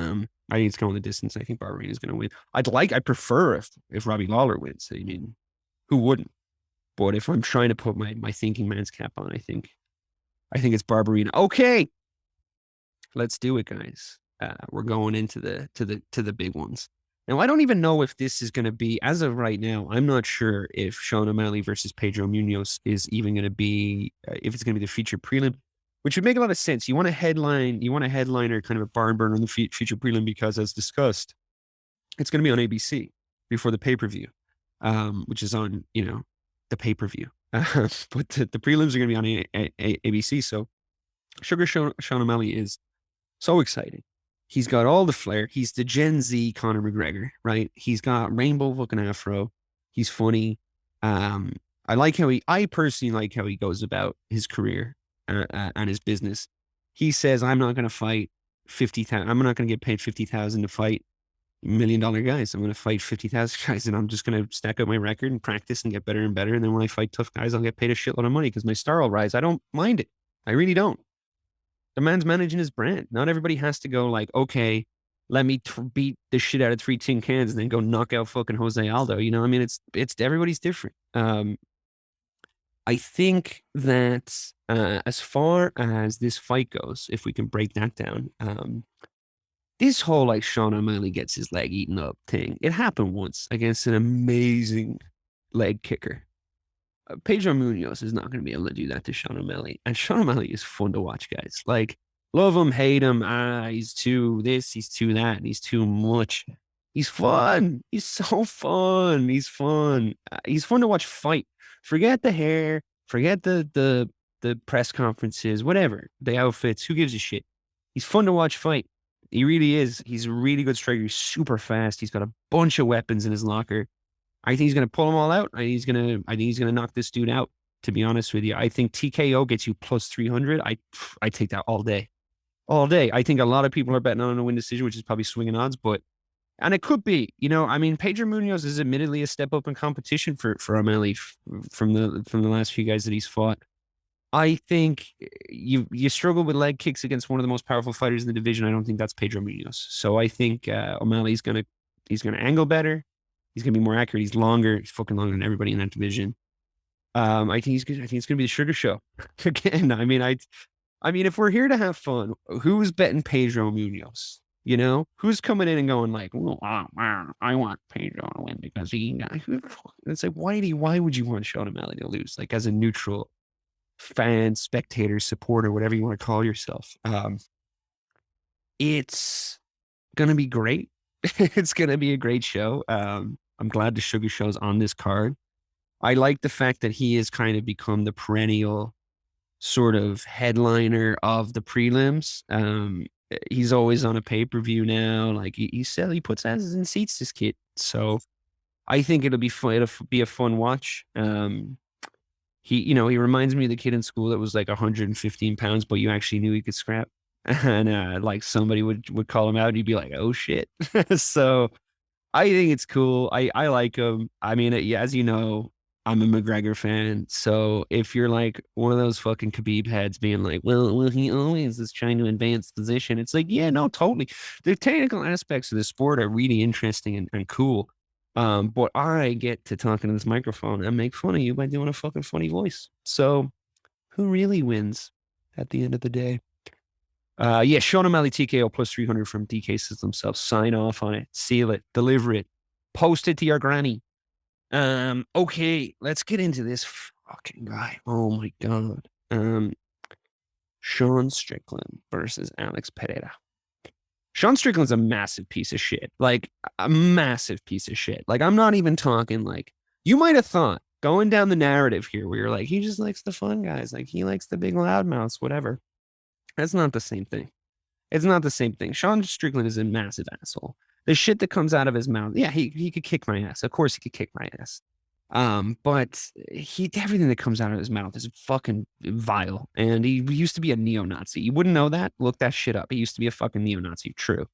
think it's going the distance. I think Barberina's going to win. I prefer if Robbie Lawler wins. I mean, who wouldn't? But if I'm trying to put my thinking man's cap on, I think it's Barberina. Okay, let's do it, guys. We're going into the big ones. Now, I don't even know if this is going to be, as of right now, I'm not sure if Sean O'Malley versus Pedro Munoz is even going to be, if it's going to be the feature prelim, which would make a lot of sense. You want a headliner, kind of a barn burner on the feature prelim because, as discussed, it's going to be on ABC before the pay-per-view, which is on, the pay-per-view. But the prelims are going to be on ABC. So Sean O'Malley is so exciting. He's got all the flair. He's the Gen Z Conor McGregor, right? He's got rainbow fucking afro. He's funny. I personally like how he goes about his career and his business. He says, I'm not going to fight 50,000. I'm not going to get paid 50,000 to fight $1 million guys. I'm going to fight 50,000 guys, and I'm just going to stack up my record and practice and get better and better. And then when I fight tough guys, I'll get paid a shitload of money because my star will rise. I don't mind it. I really don't. The man's managing his brand. Not everybody has to go like, okay, let me beat the shit out of 3 tin cans and then go knock out fucking Jose Aldo. I mean, it's everybody's different. I think that as far as this fight goes, if we can break that down, this whole like Sean O'Malley gets his leg eaten up thing, it happened once against an amazing leg kicker. Pedro Munoz is not going to be able to do that to Sean O'Malley. And Sean O'Malley is fun to watch, guys. Like, love him, hate him. He's too this, he's too that, and he's too much. He's fun. He's so fun. He's fun. He's fun to watch fight. Forget the hair. Forget the press conferences, whatever. The outfits. Who gives a shit? He's fun to watch fight. He really is. He's a really good striker. He's super fast. He's got a bunch of weapons in his locker. I think he's going to pull them all out. I think he's going to knock this dude out, to be honest with you. I think TKO gets you plus 300. I take that all day. All day. I think a lot of people are betting on a win decision, which is probably swinging odds, and it could be, Pedro Munoz is admittedly a step up in competition for O'Malley from the last few guys that he's fought. I think you struggle with leg kicks against one of the most powerful fighters in the division. I don't think that's Pedro Munoz. So I think O'Malley's going to angle better. He's going to be more accurate. He's longer. He's fucking longer than everybody in that division. I think it's going to be the sugar show again. I mean, if we're here to have fun, who's betting Pedro Munoz? Who's coming in and going like, well, I want Pedro to win because he. It's like, why would you want Sean O'Malley to lose? Like, as a neutral fan, spectator, supporter, whatever you want to call yourself. It's going to be great. It's going to be a great show. I'm glad the Sugar Show's on this card. I like the fact that he has kind of become the perennial sort of headliner of the prelims. He's always on a pay-per-view now. Like he puts asses in seats, this kid. So I think it'll be fun. It'll be a fun watch. He reminds me of the kid in school that was like 115 pounds, but you actually knew he could scrap. And like somebody would call him out and he'd be like, oh shit. So I think it's cool. I like him. I mean, as you know, I'm a McGregor fan. So if you're like one of those fucking Khabib heads being like, well, he always is trying to advance position. It's like, yeah, no, totally. The technical aspects of the sport are really interesting and cool. But I get to talk into this microphone and make fun of you by doing a fucking funny voice. So who really wins at the end of the day? Sean O'Malley TKO plus 300 from DK Systems themselves. Sign off on it, seal it, deliver it, post it to your granny. Okay, let's get into this fucking guy. Oh my God. Sean Strickland versus Alex Pereira. Sean Strickland's a massive piece of shit. Like, a massive piece of shit. Like, I'm not even talking like, you might have thought, going down the narrative here, where you're like, he just likes the fun guys. Like, he likes the big loudmouths, whatever. That's not the same thing. It's not the same thing. Sean Strickland is a massive asshole. The shit that comes out of his mouth, yeah, he could kick my ass. Of course he could kick my ass. But everything that comes out of his mouth is fucking vile. And he used to be a neo-Nazi. You wouldn't know that? Look that shit up. He used to be a fucking neo-Nazi. True.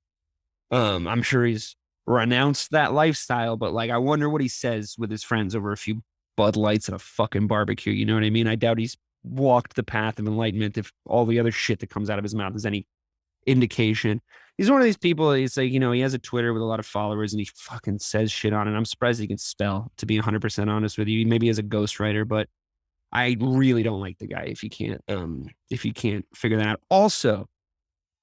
I'm sure he's renounced that lifestyle, but like, I wonder what he says with his friends over a few Bud Lights at a fucking barbecue. You know what I mean? I doubt he's walked the path of enlightenment if all the other shit that comes out of his mouth is any indication. He's one of these people. He's like, he has a Twitter with a lot of followers, and he fucking says shit on it. I'm surprised he can spell. To be 100% honest with you, maybe as a ghostwriter, but I really don't like the guy if you can't figure that out. Also,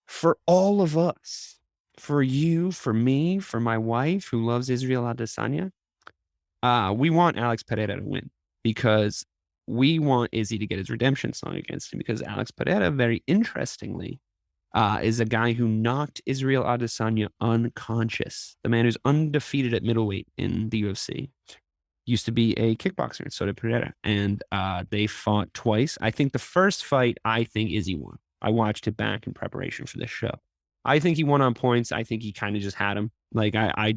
for all of us, for you, for me, for my wife who loves Israel Adesanya, we want Alex Pereira to win because we want Izzy to get his redemption song against him because Alex Pereira, very interestingly, is a guy who knocked Israel Adesanya unconscious. The man who's undefeated at middleweight in the UFC. Used to be a kickboxer, and so did Pereira. And they fought twice. I think the first fight, I think Izzy won. I watched it back in preparation for this show. I think he won on points. I think he kind of just had him. Like I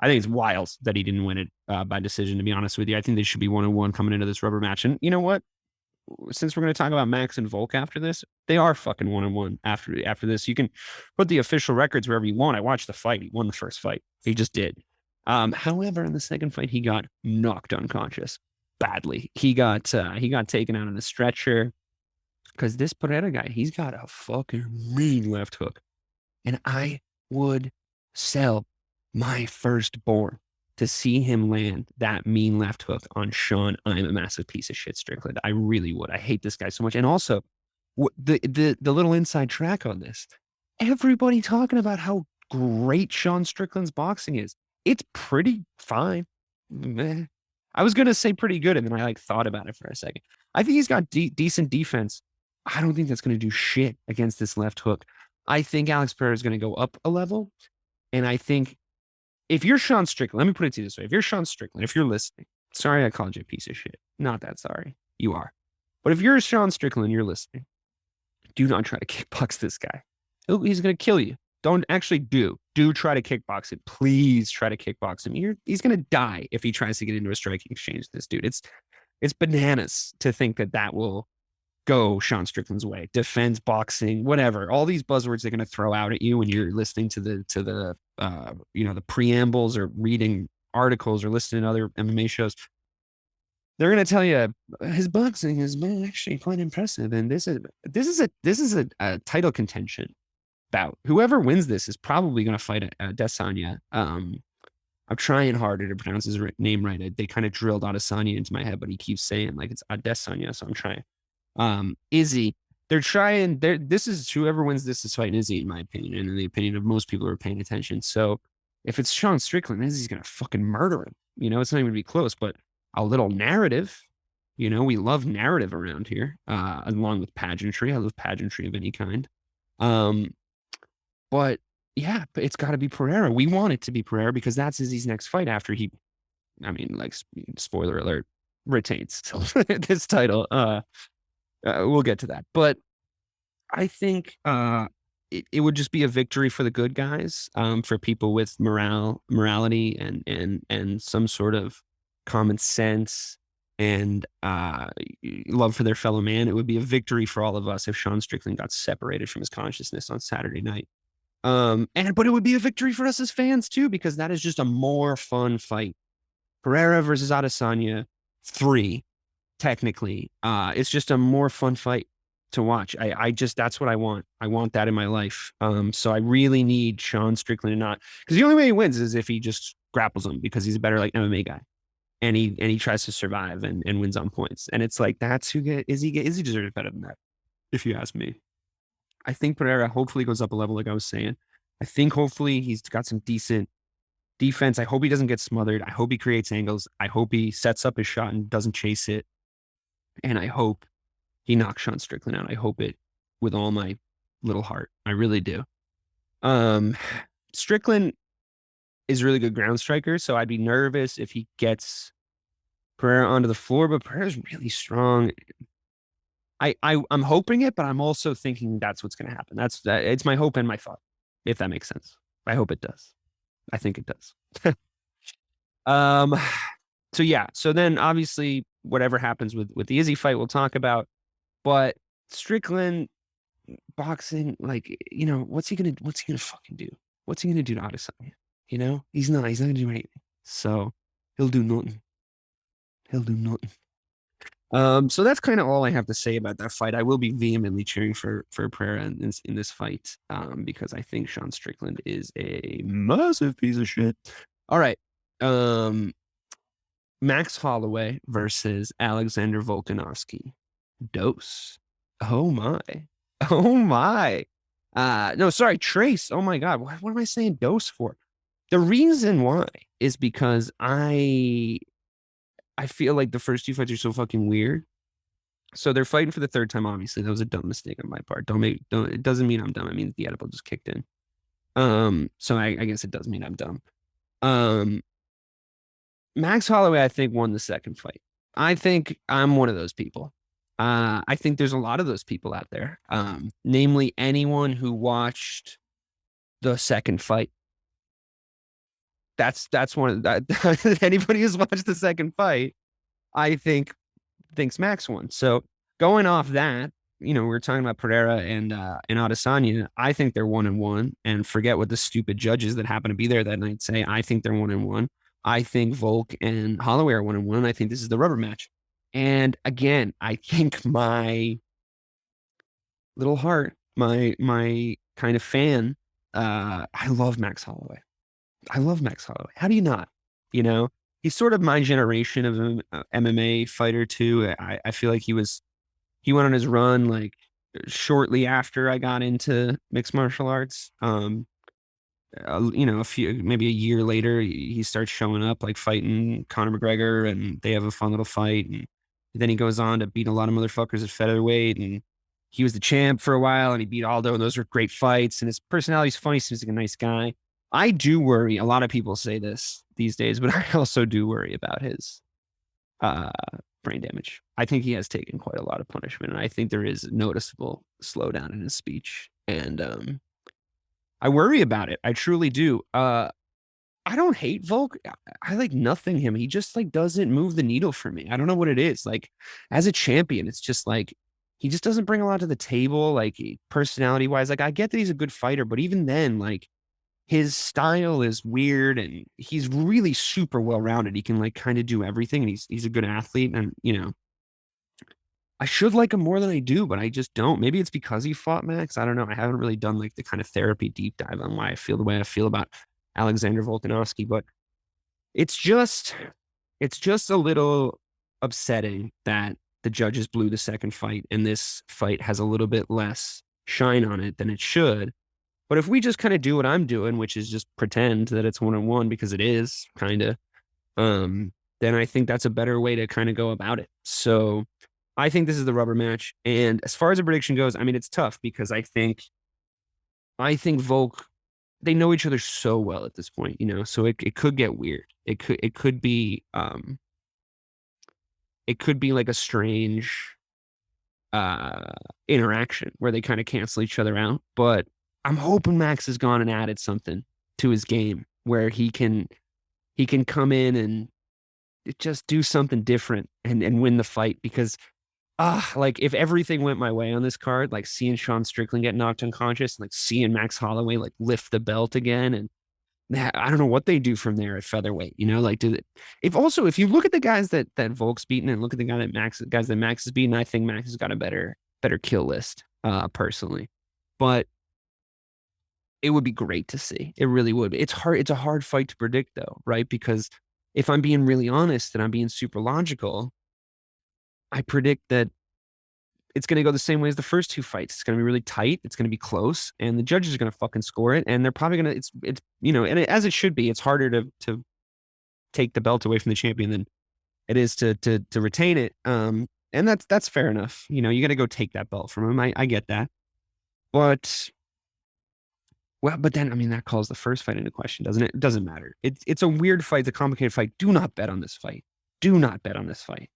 think it's wild that he didn't win it by decision, to be honest with you. I think they should be 1-1 coming into this rubber match. And you know what? Since we're going to talk about Max and Volk after this, they are fucking 1-1 after this. You can put the official records wherever you want. I watched the fight. He won the first fight. He just did. However, in the second fight, he got knocked unconscious badly. He got taken out on a stretcher because this Pereira guy, he's got a fucking mean left hook. And I would sell my firstborn to see him land that mean left hook on Sean. I'm a massive piece of shit, Strickland. I really would. I hate this guy so much. And also, the little inside track on this, everybody talking about how great Sean Strickland's boxing is. It's pretty fine. Meh. I was gonna say pretty good, and then I thought about it for a second. I think he's got decent defense. I don't think that's gonna do shit against this left hook. I think Alex Pereira is gonna go up a level, and I think if you're Sean Strickland, let me put it to you this way: if you're Sean Strickland, if you're listening, sorry I called you a piece of shit. Not that sorry, you are. But if you're Sean Strickland, you're listening. Do not try to kickbox this guy. He's gonna kill you. Don't actually do try to kickbox it. Please try to kickbox him. He's going to die if he tries to get into a striking exchange with this dude. It's bananas to think that will go Sean Strickland's way. Defense, boxing, whatever. All these buzzwords they're going to throw out at you when you're listening to the the preambles or reading articles or listening to other MMA shows. They're going to tell you his boxing has been actually quite impressive, and this is a title contention bout. Whoever wins this is probably going to fight Adesanya. I'm trying harder to pronounce his name right. They kind of drilled Adesanya into my head, but he keeps saying like it's Adesanya, so I'm trying. Izzy, they're trying. This is whoever wins this is fighting Izzy, in my opinion, and in the opinion of most people who are paying attention. So if it's Sean Strickland, Izzy's going to fucking murder him. It's not even going to be close, but a little narrative. We love narrative around here, along with pageantry. I love pageantry of any kind. But yeah, it's got to be Pereira. We want it to be Pereira because that's Izzy's next fight after he, spoiler alert, retains this title. We'll get to that. But I think it would just be a victory for the good guys, for people with morality and some sort of common sense and love for their fellow man. It would be a victory for all of us if Sean Strickland got separated from his consciousness on Saturday night. But it would be a victory for us as fans too, because that is just a more fun fight. Pereira versus Adesanya 3, technically. It's just a more fun fight to watch. That's what I want. I want that in my life. So I really need Sean Strickland to not, because the only way he wins is if he just grapples him because he's a better MMA guy. And he tries to survive and wins on points. And it's like, that's who Izzy deserves better than that, if you ask me. I think Pereira hopefully goes up a level, like I was saying. I think hopefully he's got some decent defense. I hope he doesn't get smothered. I hope he creates angles. I hope he sets up his shot and doesn't chase it. And I hope he knocks Sean Strickland out. I hope it with all my little heart. I really do. Strickland is a really good ground striker, so I'd be nervous if he gets Pereira onto the floor, but Pereira's really strong. I'm hoping it, but I'm also thinking that's what's going to happen. It's my hope and my thought, if that makes sense. I hope it does. I think it does. So yeah. So then obviously whatever happens with the Izzy fight, we'll talk about. But Strickland boxing, what's he gonna fucking do? What's he gonna do to Adesanya? He's not gonna do anything. So he'll do nothing. So that's kind of all I have to say about that fight. I will be vehemently cheering for Pereira in this fight, because I think Sean Strickland is a massive piece of shit. All right. Um, Max Holloway versus Alexander Volkanovski. Dose. Oh my. Oh my. No, sorry, Trace. Oh my God. What am I saying dose for? The reason why is because I feel like the first two fights are so fucking weird. So they're fighting for the third time, obviously. That was a dumb mistake on my part. Don't it doesn't mean I'm dumb. It means the edible just kicked in. So I guess it does mean I'm dumb. Um, Max Holloway, I think, won the second fight. I think I'm one of those people. I think there's a lot of those people out there. Namely anyone who watched the second fight. That's one of that anybody who's watched the second fight, I think thinks Max won. So going off that, we were talking about Pereira and Adesanya. I think they're 1-1, and forget what the stupid judges that happen to be there that night say. I think they're 1-1. I think Volk and Holloway are 1-1. I think this is the rubber match. And again, I think my little heart, my kind of fan, I love Max Holloway. I love Max Holloway. How do you not? You know, he's sort of my generation of MMA fighter too. I feel like he went on his run like shortly after I got into mixed martial arts. A few maybe a year later, he starts showing up like fighting Conor McGregor, and they have a fun little fight. And then he goes on to beat a lot of motherfuckers at featherweight, and he was the champ for a while, and he beat Aldo, and those were great fights. And his personality's funny, seems like a nice guy. I do worry. A lot of people say this these days, but I also do worry about his uh, brain damage. I think he has taken quite a lot of punishment, and I think there is noticeable slowdown in his speech. And I worry about it. I truly do. I don't hate Volk. I like nothing him. He just like doesn't move the needle for me. I don't know what it is. Like as a champion, it's just like he just doesn't bring a lot to the table, like personality wise. Like I get that he's a good fighter, but even then, like his style is weird and he's really super well rounded. He can like kind of do everything, and he's a good athlete. And I should like him more than I do, but I just don't. Maybe it's because he fought Max. I don't know. I haven't really done like the kind of therapy deep dive on why I feel the way I feel about Alexander Volkanovski, but it's just it's just a little upsetting that the judges blew the second fight and this fight has a little bit less shine on it than it should. But if we just kind of do what I'm doing, which is just pretend that it's 1-1 because it is kind of, then I think that's a better way to kind of go about it. So I think this is the rubber match. And as far as a prediction goes, I mean, it's tough because I think Volk, they know each other so well at this point, so it could get weird. It could be like a strange uh interaction where they kind of cancel each other out. But I'm hoping Max has gone and added something to his game where he can come in and just do something different and win the fight because like if everything went my way on this card, like seeing Sean Strickland get knocked unconscious, like seeing Max Holloway like lift the belt again, and I don't know what they do from there at featherweight. Like if you look at the guys that Volk's beaten and look at the guys that Max has beaten, I think Max has got a better kill list, personally. But it would be great to see. It really would. It's hard. It's a hard fight to predict though, right? Because if I'm being really honest and I'm being super logical, I predict that it's going to go the same way as the first two fights. It's going to be really tight. It's going to be close, and the judges are going to fucking score it. And they're probably going to. As it should be. It's harder to take the belt away from the champion than it is to retain it. And that's fair enough. You got to go take that belt from him. I get that, but but then I mean that calls the first fight into question, doesn't it? It doesn't matter. It's a weird fight. It's a complicated fight. Do not bet on this fight. Do not bet on this fight.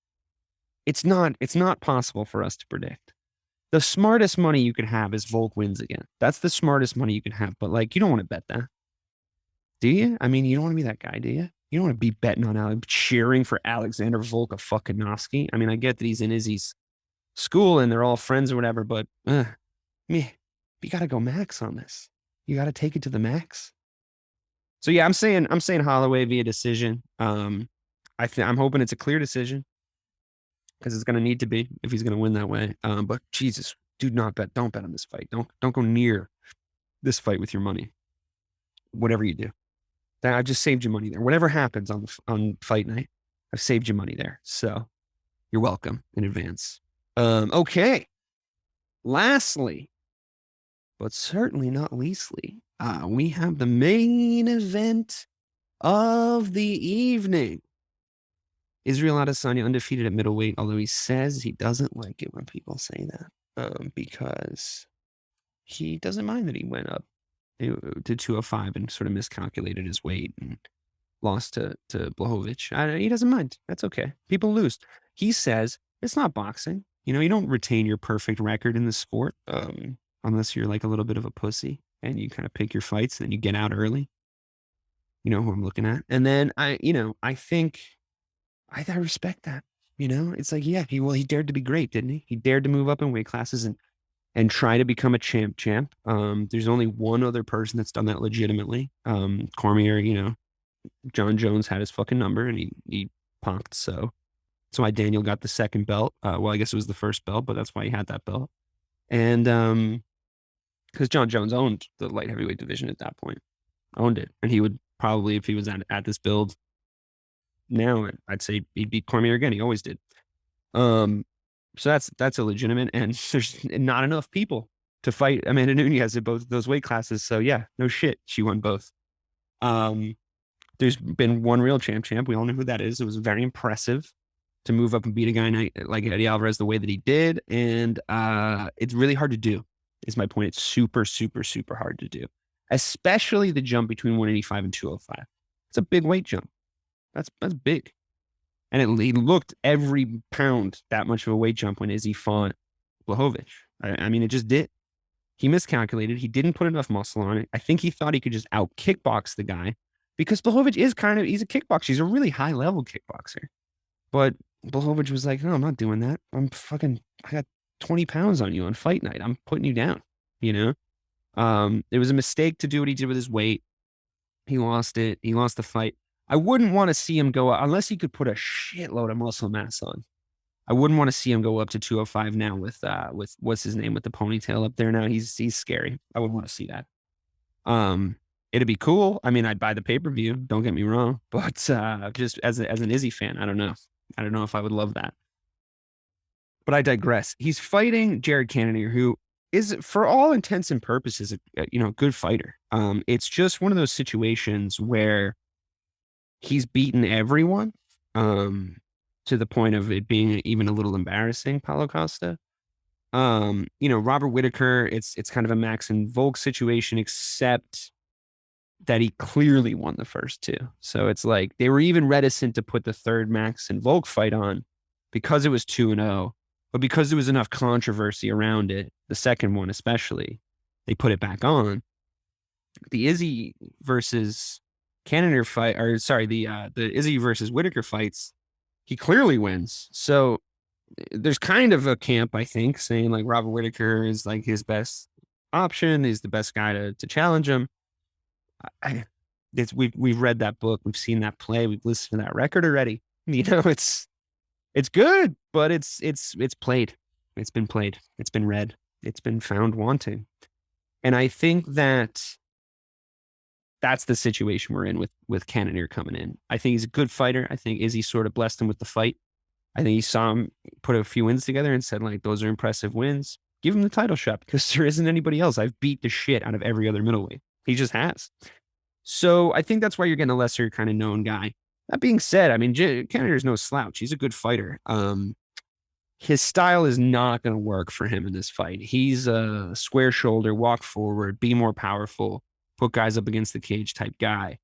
It's not possible for us to predict. The smartest money you can have is Volk wins again. That's the smartest money you can have. But like, you don't want to bet that, do you? I mean, you don't want to be that guy, do you? You don't want to be betting on cheering for Alexander Volkanovski. I mean, I get that he's in Izzy's school and they're all friends or whatever, but me, you got to go max on this. You got to take it to the max. So yeah, I'm saying Holloway via decision. I'm hoping it's a clear decision. because it's going to need to be if he's going to win that way. But Jesus, don't bet on this fight. Don't go near this fight with your money. Whatever you do, I've just saved you money there. Whatever happens on fight night, I've saved you money there. So you're welcome in advance. Okay. Lastly, but certainly not leastly, we have the main event of the evening. Israel Adesanya undefeated at middleweight, although he says he doesn't like it when people say that, because he doesn't mind that he went up to 205 and sort of miscalculated his weight and lost to Blachowicz. He doesn't mind. That's okay. People lose. He says it's not boxing. You don't retain your perfect record in the sport unless you're like a little bit of a pussy and you kind of pick your fights and you get out early. You know who I'm looking at. And then I think I respect that. It's like, yeah, he dared to be great, didn't he? He dared to move up in weight classes and try to become a champ. There's only one other person that's done that legitimately. Cormier, John Jones had his fucking number and he punked. So that's why Daniel got the second belt. Well, I guess it was the first belt, but that's why he had that belt. And because John Jones owned the light heavyweight division at that point, owned it. And he would probably, if he was at this build now, I'd say he'd beat Cormier again. He always did. So that's illegitimate, and there's not enough people to fight Amanda Nunes at both those weight classes. So yeah, no shit, she won both. There's been one real champ. We all know who that is. It was very impressive to move up and beat a guy like Eddie Alvarez the way that he did, and it's really hard to do. Is my point? It's super, super, super hard to do, especially the jump between 185 and 205. It's a big weight jump. That's big. And it looked every pound that much of a weight jump when Izzy fought Blachowicz. I mean, it just did. He miscalculated. He didn't put enough muscle on it. I think he thought he could just out kickbox the guy because Blachowicz is he's a kickboxer. He's a really high level kickboxer. But Blachowicz was like, no, I'm not doing that. I got 20 pounds on you on fight night. I'm putting you down, It was a mistake to do what he did with his weight. He lost it. He lost the fight. I wouldn't want to see him go up unless he could put a shitload of muscle mass on. I wouldn't want to see him go up to 205 now with what's his name with the ponytail up there now. He's scary. I wouldn't want to see that. It'd be cool. I mean, I'd buy the pay-per-view. Don't get me wrong, but just as an Izzy fan, I don't know. I don't know if I would love that. But I digress. He's fighting Jared Cannonier, who is, for all intents and purposes, a good fighter. It's just one of those situations where he's beaten everyone to the point of it being even a little embarrassing, Paulo Costa. Robert Whittaker, it's kind of a Max and Volk situation, except that he clearly won the first two. So it's like they were even reticent to put the third Max and Volk fight on because it was 2-0, but because there was enough controversy around it, the second one especially, they put it back on. The Izzy versus Cannonier fight, or sorry, the Izzy versus Whittaker fights, he clearly wins. So there's kind of a camp, I think, saying like Robert Whittaker is like his best option. He's the best guy to challenge him. We've read that book. We've seen that play. We've listened to that record already. It's good, but it's played. It's been played. It's been read. It's been found wanting. And I think that's the situation we're in with Cannonier coming in. I think he's a good fighter. I think Izzy sort of blessed him with the fight. I think he saw him put a few wins together and said, like, those are impressive wins. Give him the title shot because there isn't anybody else. I've beat the shit out of every other middleweight. He just has. So I think that's why you're getting a lesser kind of known guy. That being said, I mean, Cannonier's no slouch. He's a good fighter. His style is not going to work for him in this fight. He's a square shoulder, walk forward, be more powerful, put guys up against the cage type guy.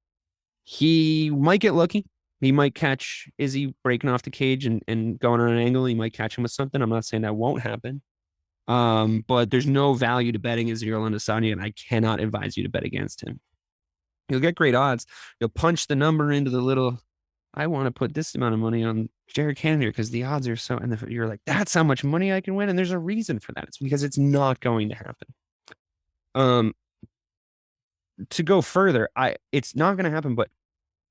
He might get lucky. He might catch Izzy breaking off the cage and going on an angle. He might catch him with something. I'm not saying that won't happen. But there's no value to betting Israel Adesanya, and I cannot advise you to bet against him. You'll get great odds. You'll punch the number into the little, I want to put this amount of money on Jared Cannonier because the odds are so, and you're like, that's how much money I can win. And there's a reason for that. It's because it's not going to happen. To go further, it's not going to happen, but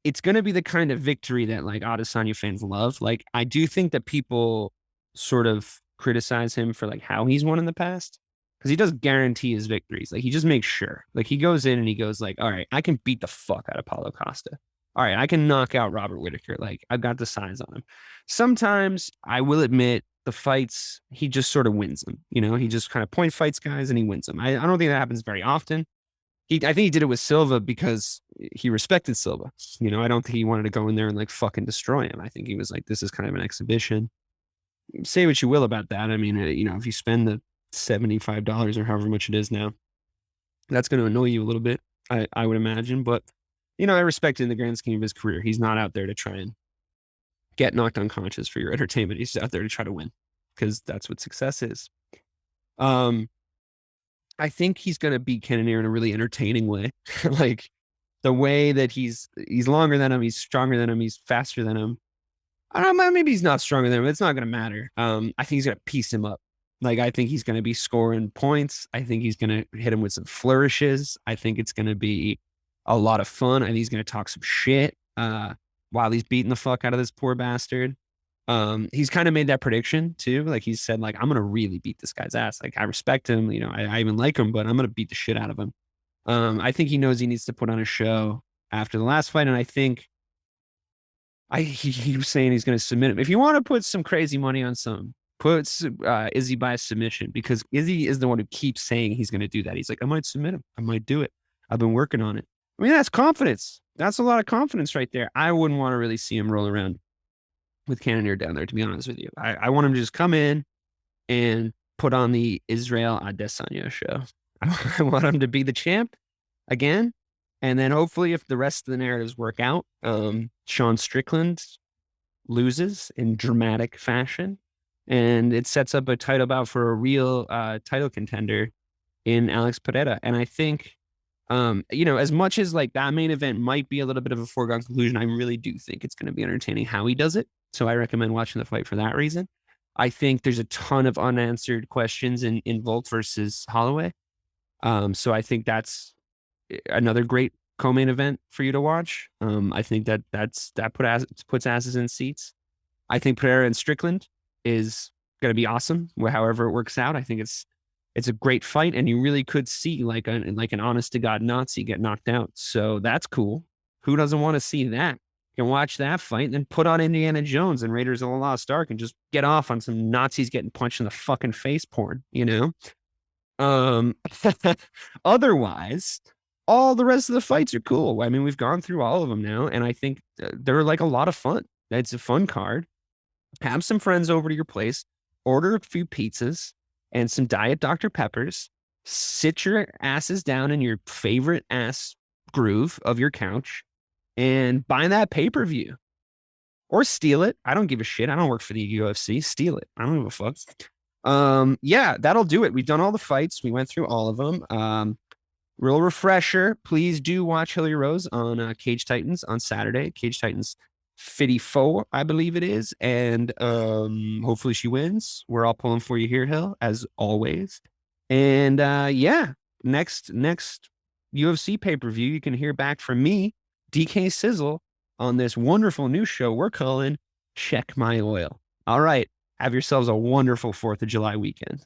it's going to be the kind of victory that like Adesanya fans love. Like, I do think that people sort of criticize him for like how he's won in the past. Because he does guarantee his victories. Like he just makes sure. Like he goes in and he goes like, all right, I can beat the fuck out of Paulo Costa. All right, I can knock out Robert Whitaker. Like I've got the size on him. Sometimes I will admit the fights, he just sort of wins them. You know, he just kind of point fights guys and he wins them. I don't think that happens very often. I think he did it with Silva because he respected Silva. You know, I don't think he wanted to go in there and like fucking destroy him. I think he was like, this is kind of an exhibition. Say what you will about that. I mean, you know, if you spend the $75 or however much it is now, that's going to annoy you a little bit, I would imagine. But, you know, I respect it in the grand scheme of his career. He's not out there to try and get knocked unconscious for your entertainment. He's out there to try to win because that's what success is. I think he's going to beat Cannonier in a really entertaining way. Like the way that he's longer than him, he's stronger than him, he's faster than him. I don't know, maybe he's not stronger than him. It's not going to matter. I think he's going to piece him up. Like, I think he's going to be scoring points. I think he's going to hit him with some flourishes. I think it's going to be a lot of fun. I think he's going to talk some shit while he's beating the fuck out of this poor bastard. He's kind of made that prediction too. Like he said, like, I'm going to really beat this guy's ass. Like I respect him. You know, I even like him, but I'm going to beat the shit out of him. I think he knows he needs to put on a show after the last fight. And I think he was saying he's going to submit him. If you want to put some crazy money on some, put Izzy by submission, because Izzy is the one who keeps saying he's going to do that. He's like, I might submit him. I might do it. I've been working on it. I mean, that's confidence. That's a lot of confidence right there. I wouldn't want to really see him roll around with Cannonier down there, to be honest with you. I want him to just come in and put on the Israel Adesanya show. I want him to be the champ again. And then hopefully if the rest of the narratives work out, Sean Strickland loses in dramatic fashion. And it sets up a title bout for a real title contender in Alex Pereira. And I think, you know, as much as like that main event might be a little bit of a foregone conclusion, I really do think it's going to be entertaining how he does it. So I recommend watching the fight for that reason. I think there's a ton of unanswered questions in Volk versus Holloway. So I think that's another great co-main event for you to watch. I think that puts asses in seats. I think Pereira and Strickland is going to be awesome, however it works out. I think it's a great fight, and you really could see like an honest to God Nazi get knocked out. So that's cool. Who doesn't want to see that? You can watch that fight and then put on Indiana Jones and Raiders of the Lost Ark and just get off on some Nazis getting punched in the fucking face porn, you know? Otherwise, all the rest of the fights are cool. I mean, we've gone through all of them now, and I think they're like a lot of fun. It's a fun card. Have some friends over to your place, order a few pizzas and some Diet Dr. Peppers, sit your asses down in your favorite ass groove of your couch and buy that pay-per-view or steal it. I don't give a shit. I don't work for the UFC. Steal it. I don't give a fuck. Yeah, that'll do it. We've done all the fights. We went through all of them. Real refresher. Please do watch Hillary Rose on Cage Titans on Saturday. Cage Titans 54, I believe it is. And hopefully she wins. We're all pulling for you here, Hill, as always. And yeah, next UFC pay-per-view, you can hear back from me, DK Sizzle, on this wonderful new show we're calling Check My Oil. All right. Have yourselves a wonderful 4th of July weekend.